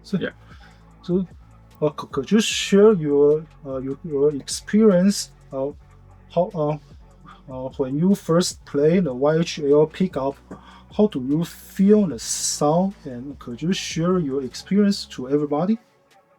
So, Yeah. so could you share your experience how when you first play the YHL pickup, how do you feel the sound, and could you share your experience to everybody?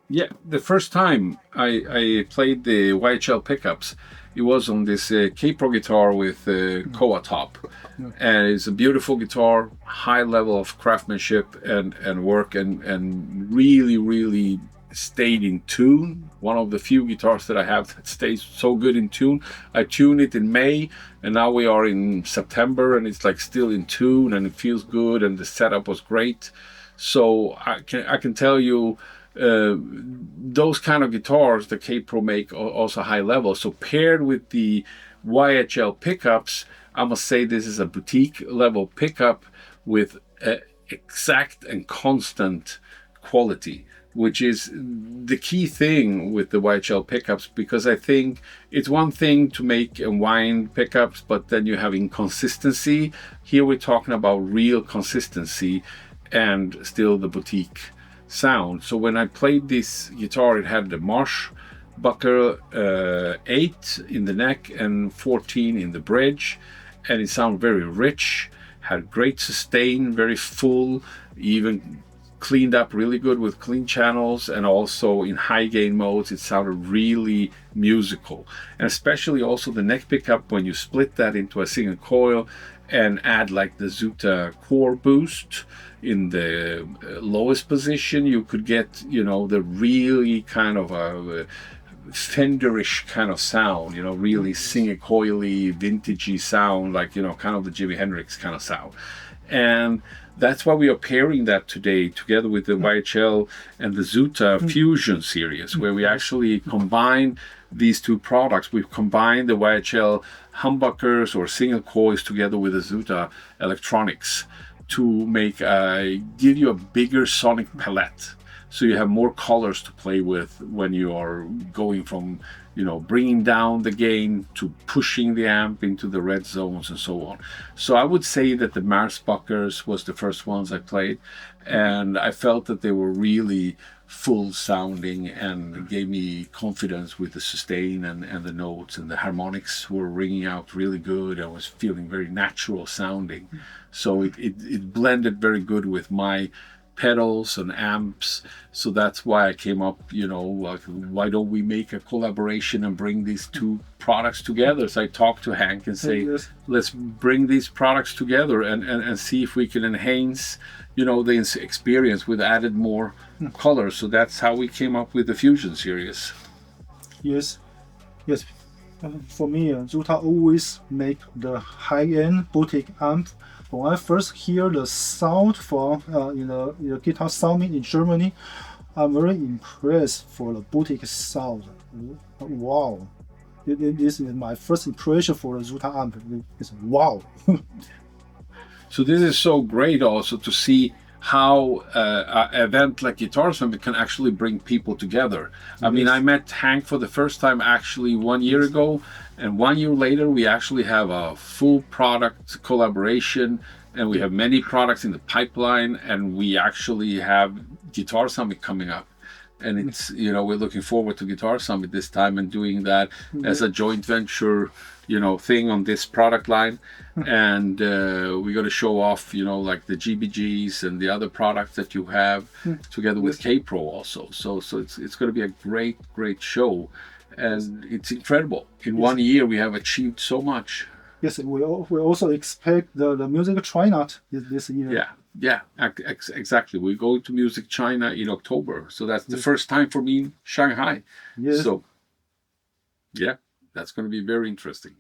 Yeah, the first time I played the YHL pickups, it was on this K-Pro guitar with Koa top. Yeah. And it's a beautiful guitar, high level of craftsmanship and work, and really, really stayed in tune. One of the few guitars that I have that stays so good in tune. I tuned it in May, and now we are in September, and it's like still in tune, and it feels good, and the setup was great. So I can tell you, those kind of guitars the K-Pro make are also high level. So paired with the YHL pickups, I must say this is a boutique level pickup with exact and constant quality, which is the key thing with the YHL pickups, because I think it's one thing to make and wind pickups, but then you have inconsistency. Here we're talking about real consistency and still the boutique sound. So when I played this guitar, it had the Marsh Bucker 8 in the neck and 14 in the bridge, and it sounded very rich, had great sustain, very full, even cleaned up really good with clean channels, and also in high gain modes it sounded really musical. And especially also the neck pickup, when you split that into a single coil and add like the ZUTA core boost in the lowest position, you could get, the really kind of a Fenderish kind of sound, really single coily, vintagey sound, like, kind of the Jimi Hendrix kind of sound. And that's why we are pairing that today together with the YHL and the ZUTA Fusion series, where we actually combine these two products. We've combined the YHL humbuckers or single coils together with the ZUTA electronics to give you a bigger sonic palette. So you have more colors to play with when you are going from, bringing down the gain to pushing the amp into the red zones and so on. So I would say that the Marsbuckers was the first ones I played, and I felt that they were really full sounding and gave me confidence with the sustain and the notes, and the harmonics were ringing out really good. I was feeling very natural sounding. So it blended very good with my pedals and amps. So that's why I came up, like, why don't we make a collaboration and bring these two products together? So I talked to Hank and say, Yes. let's bring these products together and see if we can enhance, the experience with added more colors. So that's how we came up with the Fusion series. Yes. For me, ZUTA always make the high-end boutique amp. When I first hear the sound from in the guitar sounding in Germany, I'm very impressed for the boutique sound. Wow, this is my first impression for the ZUTA amp. It's wow. So this is so great also to see how an event like Guitar Summit can actually bring people together. I mean, I met Hank for the first time actually 1 year ago, and 1 year later we actually have a full product collaboration, and we have many products in the pipeline, and we actually have Guitar Summit coming up. And it's, we're looking forward to Guitar Summit this time and doing that as a joint venture, thing on this product line. And we're going to show off, like the GBGs and the other products that you have together with K-Pro also. So it's going to be a great show. And it's incredible. In 1 year, we have achieved so much. Yes, we also expect the Music China this year. Yeah, exactly. We're going to Music China in October. So that's the first time for me in Shanghai. Yes. So, yeah, that's going to be very interesting.